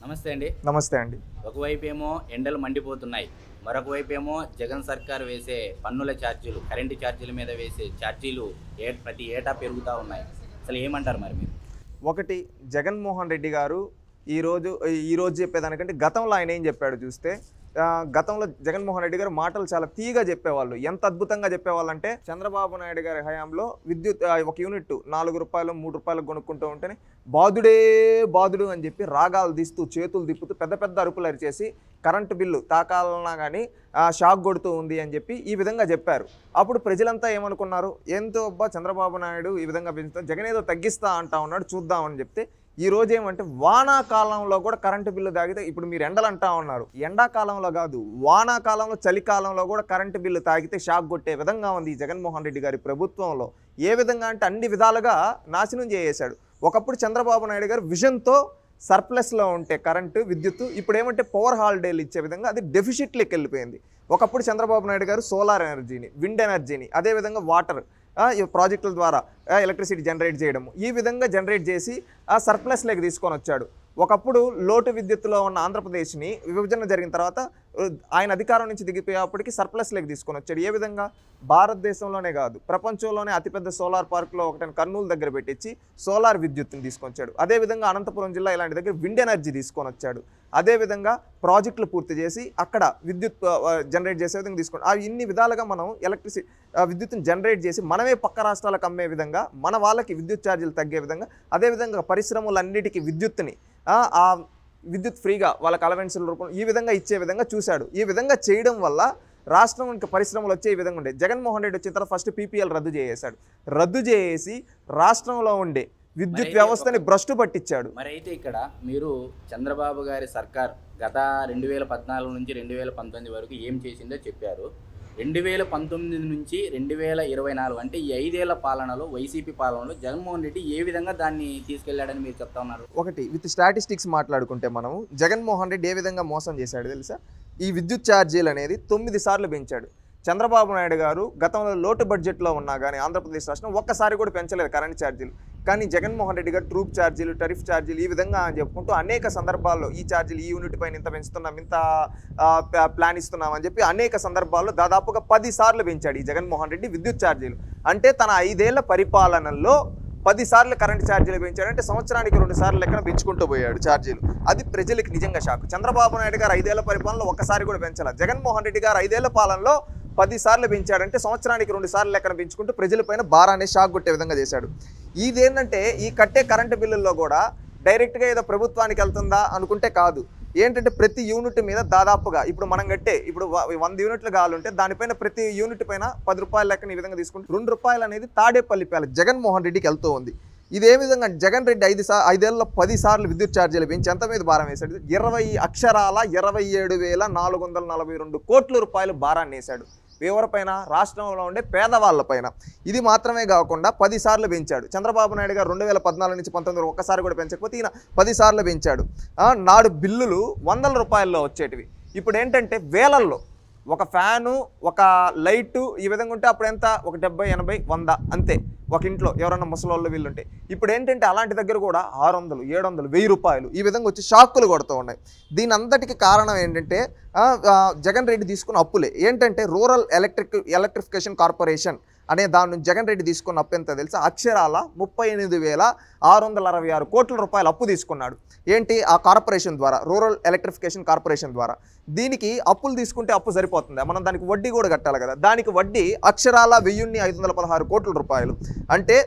నమస్తే అండి. నమస్తే అండి. ఒకవైపేమో ఎండలు మండిపోతున్నాయి. మరొక వైపేమో జగన్ సర్కార్ వేసే పన్నుల ఛార్జీలు, కరెంటు ఛార్జీల మీద వేసే ఛార్జీలు ప్రతి ఏటా పెరుగుతూ ఉన్నాయి. అసలు ఏమంటారు మరి మీరు? ఒకటి, జగన్మోహన్ రెడ్డి గారు ఈరోజు చెప్పేదానికంటే గతంలో ఆయన ఏం చెప్పాడు చూస్తే, గతంలో జగన్మోహన్ రెడ్డి గారు మాటలు చాలా తీయగా చెప్పేవాళ్ళు. ఎంత అద్భుతంగా చెప్పేవాళ్ళు అంటే, చంద్రబాబు నాయుడు గారి హయాంలో విద్యుత్ ఒక యూనిట్ 4 రూపాయలు 3 రూపాయలు కొనుక్కుంటూ ఉంటేనే బాదుడు అని చెప్పి రాగాలు తీస్తూ చేతులు తిప్పుతూ పెద్ద పెద్ద అరుపులు అరిచేసి కరెంటు బిల్లు తాకాలన్నా కానీ షాక్ కొడుతూ ఉంది అని చెప్పి ఈ విధంగా చెప్పారు. అప్పుడు ప్రజలంతా ఏమనుకున్నారు, ఎంతో చంద్రబాబు నాయుడు ఈ విధంగా పెంచుతా, జగన్ ఏదో తగ్గిస్తా అంటా ఉన్నాడు చూద్దామని చెప్తే, ఈ రోజు ఏమంటే వానాకాలంలో కూడా కరెంటు బిల్లు తాగితే, ఇప్పుడు మీరు ఎండలు అంటా ఉన్నారు, ఎండాకాలంలో కాదు వానాకాలంలో చలికాలంలో కూడా కరెంటు బిల్లు తాగితే షాక్ కొట్టే విధంగా ఉంది ఈ జగన్మోహన్ రెడ్డి గారి ప్రభుత్వంలో. ఏ విధంగా అంటే అన్ని విధాలుగా నాశనం చేసేశాడు. ఒకప్పుడు చంద్రబాబు నాయుడు గారు విజన్తో సర్ప్లస్లో ఉంటే కరెంటు విద్యుత్తు, ఇప్పుడు ఏమంటే పవర్ హాలిడేలు ఇచ్చే విధంగా అది డెఫిసిట్లోకి వెళ్ళిపోయింది. ఒకప్పుడు చంద్రబాబు నాయుడు గారు సోలార్ ఎనర్జీని, విండ్ ఎనర్జీని, అదేవిధంగా వాటర్ ప్రాజెక్టుల ద్వారా ఎలక్ట్రిసిటీ జనరేట్ చేయడము, ఈ విధంగా జనరేట్ చేసి ఆ సర్ప్లస్లోకి తీసుకొని వచ్చాడు. ఒకప్పుడు లోటు విద్యుత్తులో ఉన్న ఆంధ్రప్రదేశ్ని విభజన జరిగిన తర్వాత ఆయన అధికారం నుంచి దిగిపోయేప్పటికి సర్ప్లస్లోకి తీసుకొని వచ్చాడు. ఏ విధంగా? భారతదేశంలోనే కాదు ప్రపంచంలోనే అతిపెద్ద సోలార్ పార్క్లో ఒకటి కర్నూలు దగ్గర పెట్టించి సోలార్ విద్యుత్తుని తీసుకొచ్చాడు. అదేవిధంగా అనంతపురం జిల్లా ఇలాంటి దగ్గర విండ్ ఎనర్జీ తీసుకొని వచ్చాడు. అదేవిధంగా ప్రాజెక్టులు పూర్తి చేసి అక్కడ విద్యుత్ జనరేట్ చేసే విధంగా తీసుకోండి. అవి ఇన్ని విధాలుగా మనం విద్యుత్తుని జనరేట్ చేసి మనమే పక్క రాష్ట్రాలకు అమ్మే విధంగా, మన వాళ్ళకి విద్యుత్ ఛార్జీలు తగ్గే విధంగా, అదేవిధంగా పరిశ్రమలన్నిటికీ విద్యుత్తుని ఆ విద్యుత్ ఫ్రీగా వాళ్ళకి అలవెన్సుల రూపంలో ఈ విధంగా ఇచ్చే విధంగా చూశాడు. ఈ విధంగా చేయడం వల్ల రాష్ట్రానికి పరిశ్రమలు వచ్చే ఈ విధంగా ఉండే. జగన్మోహన్ రెడ్డి వచ్చిన తర్వాత ఫస్ట్ పీపీఎల్ రద్దు చేసి రాష్ట్రంలో ఉండే విద్యుత్ వ్యవస్థని భ్రష్టు పట్టించాడు. మరి అయితే ఇక్కడ మీరు చంద్రబాబు గారి సర్కార్ గత 2014 నుంచి 2019 వరకు ఏం చేసిందో చెప్పారు. 2019 నుంచి 2024 అంటే ఈ 5 ఏళ్ల పాలనలో, వైసీపీ పాలనలో జగన్మోహన్ రెడ్డి ఏ విధంగా దాన్ని తీసుకెళ్లాడని మీరు చెప్తా ఉన్నారు? ఒకటి, విత్ స్టాటిస్టిక్స్ మాట్లాడుకుంటే మనం జగన్మోహన్ రెడ్డి ఏ విధంగా మోసం చేశాడు తెలుసా? ఈ విద్యుత్ ఛార్జీలు అనేది 9 సార్లు పెంచాడు. చంద్రబాబు నాయుడు గారు గతంలో లోటు బడ్జెట్లో ఉన్నా కానీ ఆంధ్రప్రదేశ్ రాష్ట్రం ఒక్కసారి కూడా పెంచలేదు కరెంట్ ఛార్జీలు. కానీ జగన్మోహన్ రెడ్డి గారు ట్రూప్ ఛార్జీలు, టరిఫ్ ఛార్జీలు ఈ విధంగా అని చెప్పుకుంటూ అనేక సందర్భాల్లో ఈ ఛార్జీలు, ఈ యూనిట్ పైన ఇంత పెంచుతున్నాం, ఇంత ప్లాన్ ఇస్తున్నాం అని చెప్పి అనేక సందర్భాల్లో దాదాపుగా 10 సార్లు పెంచాడు ఈ జగన్మోహన్ రెడ్డి విద్యుత్ ఛార్జీలు. అంటే తన 5 ఏళ్ల పరిపాలనలో 10 సార్లు కరెంట్ ఛార్జీలు పెంచాడంటే సంవత్సరానికి 2 సార్లు లెక్కన పెంచుకుంటూ పోయాడు ఛార్జీలు. అది ప్రజలకి నిజంగా షాక్. చంద్రబాబు నాయుడు గారు 5 ఏళ్ల పరిపాలనలో ఒక్కసారి కూడా పెంచాల. జగన్మోహన్ రెడ్డి గారు 5 ఏళ్ల పాలనలో 10 సార్లు పెంచాడంటే సంవత్సరానికి 2 సార్లు లెక్కన పెంచుకుంటూ ప్రజలపైన భారాన్ని షాక్ కొట్టే విధంగా చేశాడు. ఇదేంటంటే ఈ కట్టే కరెంటు బిల్లుల్లో కూడా డైరెక్ట్గా ఏదో ప్రభుత్వానికి వెళ్తుందా అనుకుంటే కాదు. ఏంటంటే ప్రతి యూనిట్ మీద దాదాపుగా ఇప్పుడు మనం కట్టే 100 యూనిట్లు కావాలంటే దానిపైన ప్రతి యూనిట్ పైన 10 రూపాయల లెక్కన ఈ విధంగా తీసుకుంటే 2 రూపాయలు అనేది తాడేపల్లి ప్యాలెస్ జగన్మోహన్ రెడ్డికి వెళ్తూ ఉంది. ఇదే విధంగా జగన్ రెడ్డి 5 ఏళ్ళలో 10 సార్లు విద్యుత్ ఛార్జీలు పెంచి ఎంత మీద భారం వేశాడు? 27,442 కోట్ల రూపాయలు భారాన్ని వేశాడు. ఎవరిపైన? రాష్ట్రంలో ఉండే పేదవాళ్ళపైన. ఇది మాత్రమే కాకుండా 10 సార్లు పెంచాడు. చంద్రబాబు నాయుడు గారు 2014 నుంచి 19 ఒక్కసారి కూడా పెంచకపోతే ఈయన 10 సార్లు పెంచాడు. నాడు బిల్లులు 100 రూపాయల్లో వచ్చేటివి ఇప్పుడు ఏంటంటే వేలల్లో. ఒక ఫ్యాను, ఒక లైటు ఈ విధంగా ఉంటే అప్పుడు ఎంత? ఒక 70, 80, 100 అంతే ఒక ఇంట్లో ఎవరన్నా ముసలోళ్ళు వీళ్ళుంటే. ఇప్పుడు ఏంటంటే అలాంటి దగ్గర కూడా 600, 700, 1000 రూపాయలు ఈ విధంగా వచ్చి షాక్కులు కొడుతూ ఉన్నాయి. దీని అంతటికి కారణం ఏంటంటే జగన్ రెడ్డి తీసుకున్న అప్పులే. ఏంటంటే రూరల్ ఎలక్ట్రిఫికేషన్ కార్పొరేషన్ అనే దాని నుంచి జగన్ రెడ్డి తీసుకున్న అప్పు ఎంత తెలుసా? అక్షరాల 38,666 కోట్ల రూపాయలు అప్పు తీసుకున్నాడు. ఏంటి? ఆ కార్పొరేషన్ ద్వారా, రూరల్ ఎలక్ట్రిఫికేషన్ కార్పొరేషన్ ద్వారా. దీనికి అప్పులు తీసుకుంటే అప్పు సరిపోతుందా? మనం దానికి వడ్డీ కూడా కట్టాలి కదా. దానికి వడ్డీ అక్షరాల 1,516 కోట్ల రూపాయలు. అంటే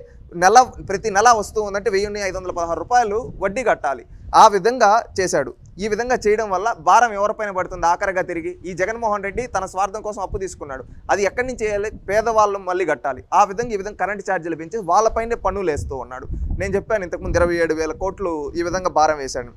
ప్రతి నెల వస్తూ ఉందంటే 1,516 రూపాయలు వడ్డీ కట్టాలి. ఆ విధంగా చేశాడు. ఈ విధంగా చేయడం వల్ల భారం ఎవరిపైన పడుతుంది? ఆఖరిగా తిరిగి ఈ జగన్మోహన్ రెడ్డి తన స్వార్థం కోసం అప్పు తీసుకున్నాడు. అది ఎక్కడి నుంచి చేయాలి? పేదవాళ్ళు మళ్ళీ కట్టాలి. ఈ విధంగా కరెంట్ ఛార్జీలు పెంచి వాళ్ళపైనే పన్నులు వేస్తూ ఉన్నాడు. నేను చెప్పాను ఇంతకుముందు 27,000 కోట్లు ఈ విధంగా భారం వేశాడు.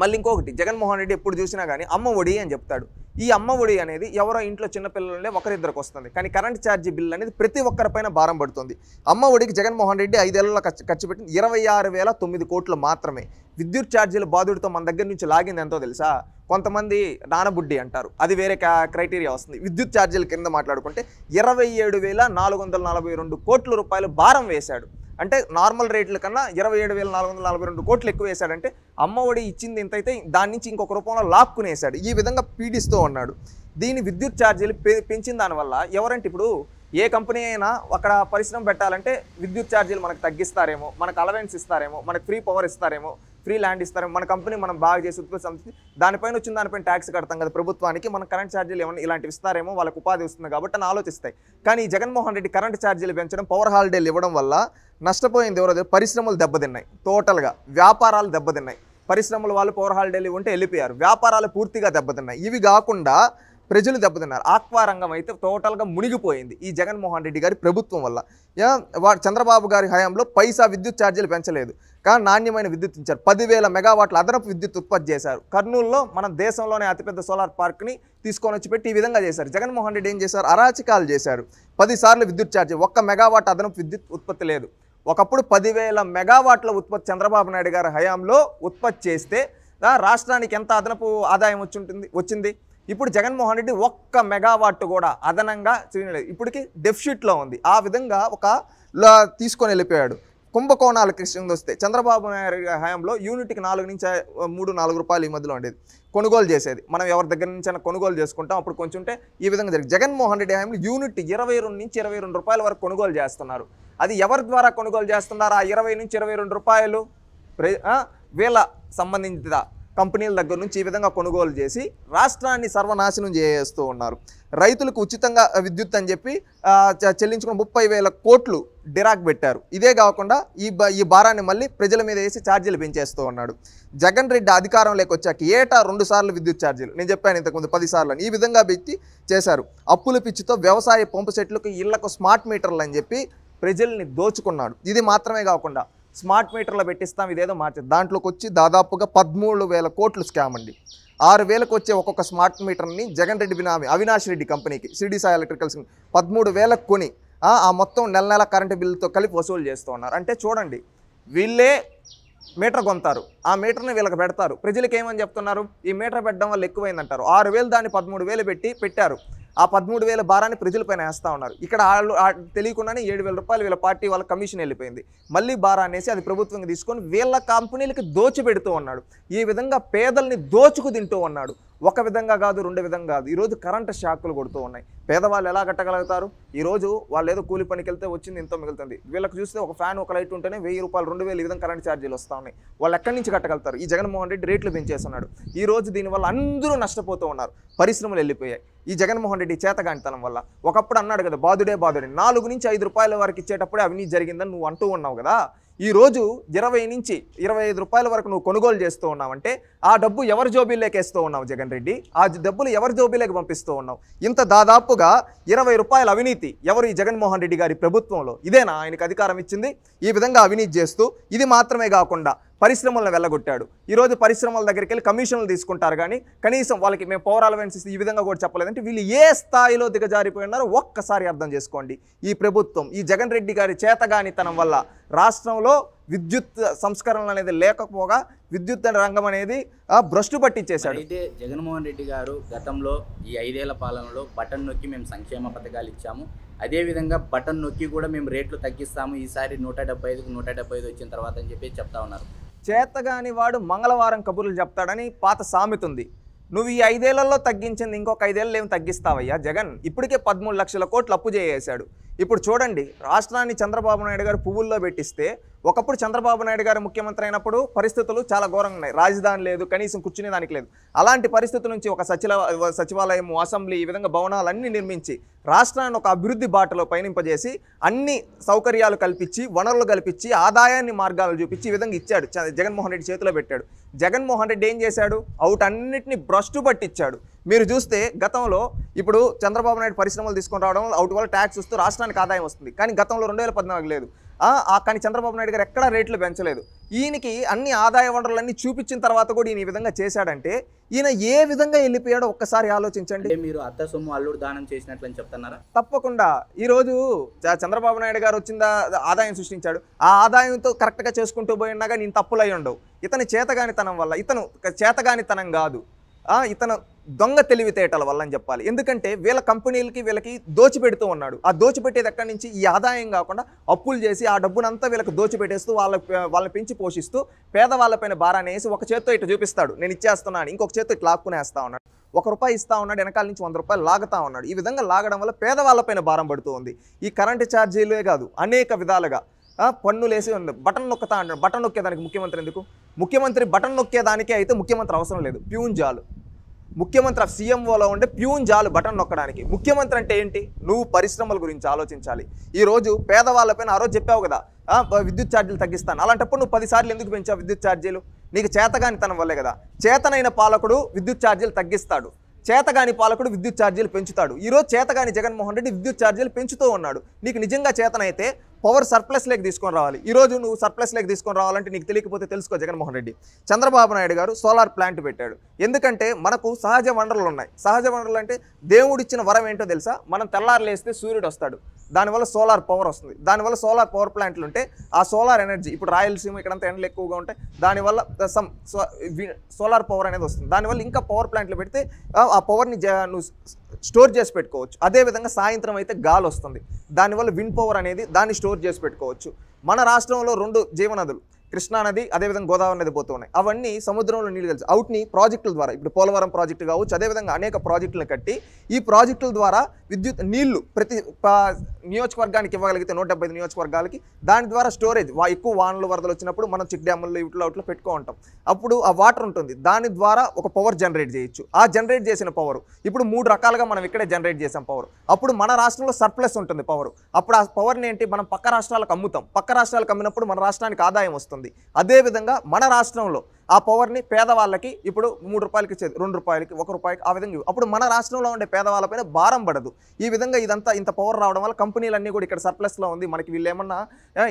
మళ్ళీ ఇంకొకటి, జగన్మోహన్ రెడ్డి ఎప్పుడు చూసినా కానీ అమ్మ ఒడి అని చెప్తాడు. ఈ అమ్మ ఒడి అనేది ఎవరో ఇంట్లో చిన్నపిల్లలనే ఒకరిద్దరికి వస్తుంది. కానీ కరెంట్ ఛార్జీ బిల్ అనేది ప్రతి ఒక్కరిపైన భారం పడుతుంది. అమ్మ ఒడికి జగన్మోహన్ రెడ్డి 5 ఏళ్లలో ఖర్చు పెట్టింది 26,009 కోట్లు మాత్రమే. విద్యుత్ ఛార్జీల బాధుడితో మన దగ్గర నుంచి లాగింది ఎంతో తెలుసా? కొంతమంది నానబుడ్డి అంటారు, అది వేరే క్రైటీరియా వస్తుంది. విద్యుత్ ఛార్జీల కింద మాట్లాడుకుంటే 27,442 కోట్ల రూపాయలు భారం వేశాడు. అంటే నార్మల్ రేట్ల కన్నా 27,442 కోట్లు ఎక్కువ వేశాడంటే అమ్మఒడి ఇచ్చింది ఇంతైతే దాని నుంచి ఇంకొక రూపంలో లాక్కునేసాడు. ఈ విధంగా పీడిస్తూ ఉన్నాడు. దీని విద్యుత్ ఛార్జీలు పెంచిన దానివల్ల ఎవరంటే ఇప్పుడు ఏ కంపెనీ అయినా అక్కడ పరిశ్రమ పెట్టాలంటే విద్యుత్ ఛార్జీలు మనకు తగ్గిస్తారేమో, మనకు అలవెన్స్ ఇస్తారేమో, మనకు ఫ్రీ పవర్ ఇస్తారేమో, ఫ్రీ ల్యాండ్ ఇస్తారేమో, మన కంపెనీ మనం బాగా చేసి ఉత్పత్తి సంస్థ దానిపైన వచ్చిన దానిపైన ట్యాక్స్ కడతాం కదా ప్రభుత్వానికి, మన కరెంట్ ఛార్జీలు ఏమైనా ఇలాంటివి ఇస్తారేమో, వాళ్ళకి ఉపాధి వస్తుంది కాబట్టి అని ఆలోచిస్తాయి. కానీ ఈ జగన్మోహన్ రెడ్డి కరెంట్ ఛార్జీలు పెంచడం, పవర్ హాలిడేలు ఇవ్వడం వల్ల నష్టపోయింది ఎవరో పరిశ్రమలు దెబ్బతిన్నాయి. టోటల్గా వ్యాపారాలు దెబ్బతిన్నాయి. పరిశ్రమల వాళ్ళు పవర్ హాలిడేలు ఉంటే వెళ్ళిపోయారు, వ్యాపారాలు పూర్తిగా దెబ్బతిన్నాయి. ఇవి కాకుండా ప్రజలు దెబ్బతిన్నారు. ఆక్వా రంగం అయితే టోటల్గా మునిగిపోయింది ఈ జగన్మోహన్ రెడ్డి గారి ప్రభుత్వం వల్ల. చంద్రబాబు గారి హయాంలో పైసా విద్యుత్ ఛార్జీలు పెంచలేదు, కానీ నాణ్యమైన విద్యుత్ ఇచ్చారు. 10,000 మెగావాట్ల అదనపు విద్యుత్ ఉత్పత్తి చేశారు. కర్నూలులో మన దేశంలోనే అతిపెద్ద సోలార్ పార్క్ని తీసుకొని వచ్చి పెట్టి ఈ విధంగా చేశారు. జగన్మోహన్ రెడ్డి ఏం చేశారు? అరాచకాలు చేశారు. 10 సార్లు విద్యుత్ ఛార్జీ, 1 మెగావాట్ అదనపు విద్యుత్ ఉత్పత్తి లేదు. ఒకప్పుడు 10,000 మెగావాట్ల ఉత్పత్తి చంద్రబాబు నాయుడు గారి హయాంలో ఉత్పత్తి చేస్తే రాష్ట్రానికి ఎంత అదనపు ఆదాయం వచ్చింది. ఇప్పుడు జగన్మోహన్ రెడ్డి 1 మెగావాట్ కూడా అదనంగా చేయలేదు. ఇప్పటికి డెఫిసిట్లో ఉంది. ఆ విధంగా తీసుకొని వెళ్ళిపోయాడు. కుంభకోణాల కింద వస్తే చంద్రబాబు నాయుడు హయాంలో యూనిట్కి 4 నుంచి 3-4 రూపాయలు ఈ మధ్యలో ఉండేది, కొనుగోలు చేసేది. మనం ఎవరి దగ్గర నుంచి అయినా కొనుగోలు చేసుకుంటాం, అప్పుడు కొంచెం ఉంటే ఈ విధంగా జరిగింది. జగన్మోహన్ రెడ్డి హయాంలో యూనిట్ 22 నుంచి 22 రూపాయల వరకు కొనుగోలు చేస్తున్నారు. అది ఎవరి ద్వారా కొనుగోలు చేస్తున్నారు? ఆ 20 నుంచి 22 రూపాయలు వీళ్ళ సంబంధించిన కంపెనీల దగ్గర నుంచి ఈ విధంగా కొనుగోలు చేసి రాష్ట్రాన్ని సర్వనాశనం చేస్తూ ఉన్నారు. రైతులకు ఉచితంగా విద్యుత్ అని చెప్పి చెల్లించుకున్న 30,000 కోట్లు డిరాక్ పెట్టారు. ఇదే కాకుండా ఈ భారాన్ని మళ్ళీ ప్రజల మీద వేసి ఛార్జీలు పెంచేస్తూ ఉన్నాడు. జగన్ రెడ్డి అధికారంలోకి వచ్చాక ఏటా 2 సార్లు విద్యుత్ ఛార్జీలు, నేను చెప్పాను ఇంతకుముందు 10 సార్లు ఈ విధంగా పెట్టి చేశారు. అప్పుల పిచ్చితో వ్యవసాయ పంపు సెట్లకు, ఇళ్లకు స్మార్ట్ మీటర్లు అని చెప్పి ప్రజల్ని దోచుకున్నాడు. ఇది మాత్రమే కాకుండా స్మార్ట్ మీటర్లో పెట్టిస్తాం ఇదేదో మార్చారు. దాంట్లోకి వచ్చి దాదాపుగా 13,000 కోట్లు స్కామ్ అండి. 6,000కు వచ్చే ఒక్కొక్క స్మార్ట్ మీటర్ని జగన్ రెడ్డి బినామీ అవినాష్ రెడ్డి కంపెనీకి సిడి సాయి ఎలక్ట్రికల్స్ 13,000కు కొని ఆ మొత్తం నెల కరెంటు బిల్లుతో కలిపి వసూలు చేస్తూ ఉన్నారు. అంటే చూడండి, వీళ్ళే మీటర్ కొంటారు, ఆ మీటర్ని వీళ్ళకి పెడతారు. ప్రజలకు ఏమని చెప్తున్నారు? ఈ మీటర్ పెట్టడం వల్ల ఎక్కువైందంటారు. 6,000 దాన్ని 13,000 పెట్టారు. ఆ 13,000 భారాన్ని ప్రజలపైన వేస్తూ ఉన్నారు. ఇక్కడ వాళ్ళు తెలియకుండానే 7,000 రూపాయలు వీళ్ళ పార్టీ వాళ్ళ కమిషన్ వెళ్ళిపోయింది. మళ్ళీ భారాన్ని వేసి అది ప్రభుత్వంగా తీసుకొని వీళ్ళ కంపెనీలకి దోచిపెడుతూ ఉన్నాడు. ఈ విధంగా పేదల్ని దోచుకు తింటూ ఉన్నాడు. ఒక విధంగా కాదు, 2 విధంగా కాదు. ఈరోజు కరెంటు షాకులు కొడుతూ ఉన్నాయి. పేదవాళ్ళు ఎలా కట్టగలుగుతారు? ఈరోజు వాళ్ళు ఏదో కూలి పనికి వెళ్తే వచ్చింది ఎంతో మిగులుతుంది. వీళ్ళకి చూస్తే ఒక ఫ్యాన్, ఒక లైట్ ఉంటేనే 1,000 రూపాయలు, 2,000 ఈ విధంగా కరెంట్ ఛార్జీలు వస్తూ ఉన్నాయి. వాళ్ళు ఎక్కడి నుంచి కట్టగలుగుతారు? ఈ జగన్మోహన్ రెడ్డి రేట్లు పెంచేస్తున్నాడు. ఈరోజు దీనివల్ల అందరూ నష్టపోతూ ఉన్నారు. పరిశ్రమలు వెళ్ళిపోయాయి ఈ జగన్మోహన్ రెడ్డి చేతగానితనం వల్ల. ఒకప్పుడు అన్నాడు కదా, బాధుడే 4 నుంచి 5 రూపాయల వరకు ఇచ్చేటప్పుడే అవినీతి జరిగిందని నువ్వు అంటూ ఉన్నావు కదా. ఈరోజు 20 నుంచి 25 రూపాయల వరకు నువ్వు కొనుగోలు చేస్తూ ఉన్నావంటే ఆ డబ్బు ఎవరి జోబీలోకి వేస్తూ ఉన్నావు జగన్ రెడ్డి? ఆ డబ్బులు ఎవరి జోబీలోకి పంపిస్తూ ఉన్నావు? ఇంత దాదాపుగా 20 రూపాయల అవినీతి ఎవరు? ఈ జగన్మోహన్ రెడ్డి గారి ప్రభుత్వంలో. ఇదేనా ఆయనకు అధికారం ఇచ్చింది? ఈ విధంగా అవినీతి చేస్తూ ఇది మాత్రమే కాకుండా పరిశ్రమలను వెళ్ళగొట్టాడు. ఈరోజు పరిశ్రమల దగ్గరికి వెళ్ళి కమిషన్లు తీసుకుంటారు, కానీ కనీసం వాళ్ళకి మేము పవర్ అలవెన్స్ ఈ విధంగా కూడా చెప్పలేదంటే వీళ్ళు ఏ స్థాయిలో దిగజారిపోయి ఉన్నారో ఒక్కసారి అర్థం చేసుకోండి. ఈ ప్రభుత్వం, ఈ జగన్ రెడ్డి గారి చేతగానితనం వల్ల రాష్ట్రంలో విద్యుత్ సంస్కరణలు అనేది లేకపోగా విద్యుత్ రంగం అనేది భ్రష్టు పట్టించేశాడు. అయితే జగన్మోహన్ రెడ్డి గారు గతంలో ఈ 5 ఏళ్ల పాలనలో బటన్ నొక్కి మేము సంక్షేమ పథకాలు ఇచ్చాము, అదేవిధంగా బటన్ నొక్కి కూడా మేము రేట్లు తగ్గిస్తాము, ఈసారి 175కు 175 వచ్చిన తర్వాత అని చెప్పి చెప్తా ఉన్నారు. చేతగాని వాడు మంగళవారం కబుర్లు చెప్తాడని పాత సామెత ఉంది. నువ్వు ఈ 5 ఏళ్లలో తగ్గించింది ఇంకొక 5 ఏళ్ళు ఏమి తగ్గిస్తావయ్యా జగన్? ఇప్పటికే 13 లక్షల కోట్లు అప్పు చేసేశాడు. ఇప్పుడు చూడండి, రాష్ట్రాన్ని చంద్రబాబు నాయుడు గారు పువ్వుల్లో పెట్టిస్తే ఒకప్పుడు చంద్రబాబు నాయుడు గారు ముఖ్యమంత్రి అయినప్పుడు పరిస్థితులు చాలా ఘోరంగా ఉన్నాయి. రాజధాని లేదు, కనీసం కూర్చునే దానికి లేదు. అలాంటి పరిస్థితుల నుంచి ఒక సచివాలయం, అసెంబ్లీ, ఈ విధంగా భవనాలన్నీ నిర్మించి రాష్ట్రాన్ని ఒక అభివృద్ధి బాటలో పయనింపజేసి అన్ని సౌకర్యాలు కల్పించి, వనరులు కల్పించి, ఆదాయాన్ని మార్గాలు చూపించి ఈ విధంగా ఇచ్చాడు. జగన్మోహన్ రెడ్డి చేతిలో పెట్టాడు. జగన్మోహన్ రెడ్డి ఏం చేశాడు? అవుటన్నిటిని భ్రష్టు పట్టించాడు. మీరు చూస్తే గతంలో ఇప్పుడు చంద్రబాబు నాయుడు పరిశ్రమలు తీసుకొని రావడం, అవుట్ వల్ల ట్యాక్స్ వస్తూ రాష్ట్రానికి ఆదాయం వస్తుంది. కానీ గతంలో 2014 లేదు. కానీ చంద్రబాబు నాయుడు గారు ఎక్కడా రేట్లు పెంచలేదు. ఈయనకి అన్ని ఆదాయ వనరులన్నీ చూపించిన తర్వాత కూడా ఈయన ఈ విధంగా చేశాడంటే ఈయన ఏ విధంగా వెళ్ళిపోయాడో ఒక్కసారి ఆలోచించండి. మీరు అత్త సొమ్ము అల్లుడు దానం చేసినట్లని చెప్తున్నారా? తప్పకుండా. ఈరోజు చంద్రబాబు నాయుడు గారు వచ్చిందా ఆదాయం సృష్టించాడు. ఆ ఆదాయంతో కరెక్ట్గా చేసుకుంటూ పోయినాగా నేను తప్పులై ఉండవు. ఇతని చేతగానితనం వల్ల, ఇతను చేతగానితనం కాదు, ఇతను దొంగ తెలివితేటల వల్ల అని చెప్పాలి. ఎందుకంటే వీళ్ళ కంపెనీలకి వీళ్ళకి దోచిపెడుతూ ఉన్నాడు. ఆ దోచిపెట్టేది ఎక్కడి నుంచి, ఈ ఆదాయం కాకుండా అప్పులు చేసి ఆ డబ్బునంతా వీళ్ళకి దోచిపెట్టేస్తూ వాళ్ళని పెంచి పోషిస్తూ పేదవాళ్ళపైన భారాన్ని వేసి ఒక చేత్తో ఇటు చూపిస్తాడు నేను ఇచ్చేస్తున్నాను, ఇంకొక చేత్తో ఇటు లాక్కునేస్తా ఉన్నాడు. ₹1 ఇస్తా ఉన్నాడు, వెనకాల నుంచి ₹100 లాగుతా ఉన్నాడు. ఈ విధంగా లాగడం వల్ల పేదవాళ్ళపైన భారం పడుతూ ఉంది. ఈ కరెంటు ఛార్జీలే కాదు, అనేక విధాలుగా పన్నులేసి ఉంది. బటన్ నొక్కుతా అంటాడు. బటన్ నొక్కేదానికి ముఖ్యమంత్రి ఎందుకు? ముఖ్యమంత్రి బటన్ నొక్కేదానికే అయితే ముఖ్యమంత్రి అవసరం లేదు, ప్యూన్ జాలు. ముఖ్యమంత్రి సీఎంఓలో ఉండే ప్యూన్ జాలు బటన్ నొక్కడానికి. ముఖ్యమంత్రి అంటే ఏంటి? నువ్వు పరిశ్రమల గురించి ఆలోచించాలి. ఈరోజు పేదవాళ్ళపైన ఆ రోజు చెప్పావు కదా విద్యుత్ ఛార్జీలు తగ్గిస్తాను, అలాంటప్పుడు నువ్వు 10 సార్లు ఎందుకు పెంచావు విద్యుత్ ఛార్జీలు? నీకు చేతగాని తనం వల్లే కదా. చేతనైన పాలకుడు విద్యుత్ ఛార్జీలు తగ్గిస్తాడు, చేతగాని పాలకుడు విద్యుత్ ఛార్జీలు పెంచుతాడు. ఈరోజు చేతగాని జగన్మోహన్ రెడ్డి విద్యుత్ ఛార్జీలు పెంచుతూ ఉన్నాడు. నీకు నిజంగా చేతనైతే పవర్ సర్ప్లస్ లేక తీసుకొని రావాలి. ఈరోజు నువ్వు సర్ప్లస్ లేక తీసుకొని రావాలంటే నీకు తెలియకపోతే తెలుసుకో. జగన్మోహన్ రెడ్డి చంద్రబాబు నాయుడు గారు సోలార్ ప్లాంట్ పెట్టాడు. ఎందుకంటే మనకు సహజ వనరులు ఉన్నాయి. సహజ వనరులు అంటే దేవుడిచ్చిన వరం ఏంటో తెలుసా? మనం తెల్లారులేస్తే సూర్యుడు వస్తాడు, దానివల్ల సోలార్ పవర్ వస్తుంది. దానివల్ల సోలార్ పవర్ ప్లాంట్లు ఉంటే ఆ సోలార్ ఎనర్జీ, ఇప్పుడు రాయలసీమ ఇక్కడంతా ఎండలు ఎక్కువగా ఉంటాయి, దానివల్ల సోలార్ పవర్ అనేది వస్తుంది. దానివల్ల ఇంకా పవర్ ప్లాంట్లు పెడితే ఆ పవర్ని నువ్వు స్టోర్ చేసి పెట్టుకోవచ్చు. అదేవిధంగా సాయంత్రం అయితే గాలి వస్తుంది, దానివల్ల విండ్ పవర్ అనేది దాన్ని స్టోర్ చేసి పెట్టుకోవచ్చు. మన రాష్ట్రంలో 2 జీవనదులు, కృష్ణానది అదేవిధంగా గోదావరి నది పోతూ ఉన్నాయి. అవన్నీ సముద్రంలో నీళ్ళు కలిసి అవుట్ని ప్రాజెక్టుల ద్వారా, ఇప్పుడు పోలవరం ప్రాజెక్టు కావచ్చు, అదేవిధంగా అనేక ప్రాజెక్టులను కట్టి ఈ ప్రాజెక్టుల ద్వారా విద్యుత్ నీళ్లు ప్రతి నియోజకవర్గానికి ఇవ్వగలిగితే 175 నియోజకవర్గాలకి దాని ద్వారా స్టోరేజ్ ఎక్కువ వానలు వరదలు వచ్చినప్పుడు మనం చెక్ డ్యాముల్లో ఇట్లా పెట్టుకో ఉంటాం. అప్పుడు ఆ వాటర్ ఉంటుంది, దాని ద్వారా ఒక పవర్ జనరేట్ చేయొచ్చు. ఆ జనరేట్ చేసిన పవర్ ఇప్పుడు 3 రకాలుగా మనం ఇక్కడే జనరేట్ చేసాం పవర్. అప్పుడు మన రాష్ట్రంలో సర్ప్లస్ ఉంటుంది పవర్. అప్పుడు ఆ పవర్ని ఏంటి మనం పక్క రాష్ట్రాలకు అమ్ముతాం. పక్క రాష్ట్రాలకు అమ్మినప్పుడు మన రాష్ట్రానికి ఆదాయం వస్తుంది. అదేవిధంగా మన రాష్ట్రంలో ఆ పవర్ని పేదవాళ్ళకి ఇప్పుడు ₹3 ఇచ్చేది ₹2, ₹1 ఆ విధంగా అప్పుడు మన రాష్ట్రంలో ఉండే పేదవాళ్ళపైన భారం పడదు. ఈ విధంగా ఇదంతా ఇంత పవర్ రావడం వల్ల కంపెనీలన్నీ కూడా ఇక్కడ సర్ప్లస్లో ఉంది, మనకి వీళ్ళు ఏమన్నా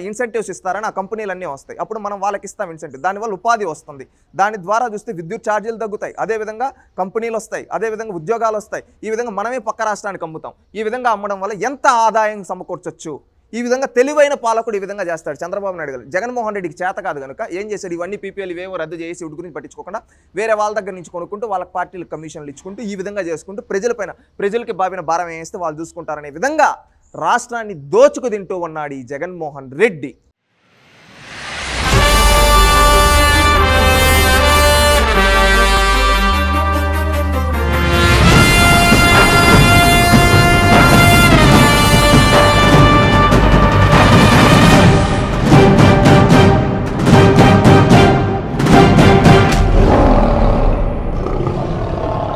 ఇన్సెంటివ్స్ ఇస్తారని ఆ కంపెనీలన్నీ వస్తాయి. అప్పుడు మనం వాళ్ళకి ఇస్తాం ఇన్సెంటివ్, దానివల్ల ఉపాధి వస్తుంది. దాని ద్వారా చూస్తే విద్యుత్ ఛార్జీలు తగ్గుతాయి, అదేవిధంగా కంపెనీలు వస్తాయి, అదేవిధంగా ఉద్యోగాలు వస్తాయి. ఈ విధంగా మనమే పక్క రాష్ట్రానికి అమ్ముతాం. ఈ విధంగా అమ్మడం వల్ల ఎంత ఆదాయం సమకూర్చొచ్చు. ఈ విధంగా తెలివైన పాలకుడు ఈ విధంగా చేస్తాడు చంద్రబాబు నాయుడు గారు. జగన్మోహన్ రెడ్డికి చేత కాదు కనుక ఏం చేశాడు, ఇవన్నీ పీపీఎల్ ఇవేవో రద్దు చేసి వీటి గురించి పట్టించుకోకుండా వేరే వాళ్ళ దగ్గర నుంచి కొనుక్కుంటూ వాళ్ళకి పార్టీలకు కమిషన్లు ఇచ్చుకుంటూ ఈ విధంగా చేసుకుంటూ ప్రజలకి బాబిన భారం వేస్తే వాళ్ళు చూసుకుంటారనే విధంగా రాష్ట్రాన్ని దోచుకు తింటూ ఉన్నాడు ఈ జగన్మోహన్ రెడ్డి.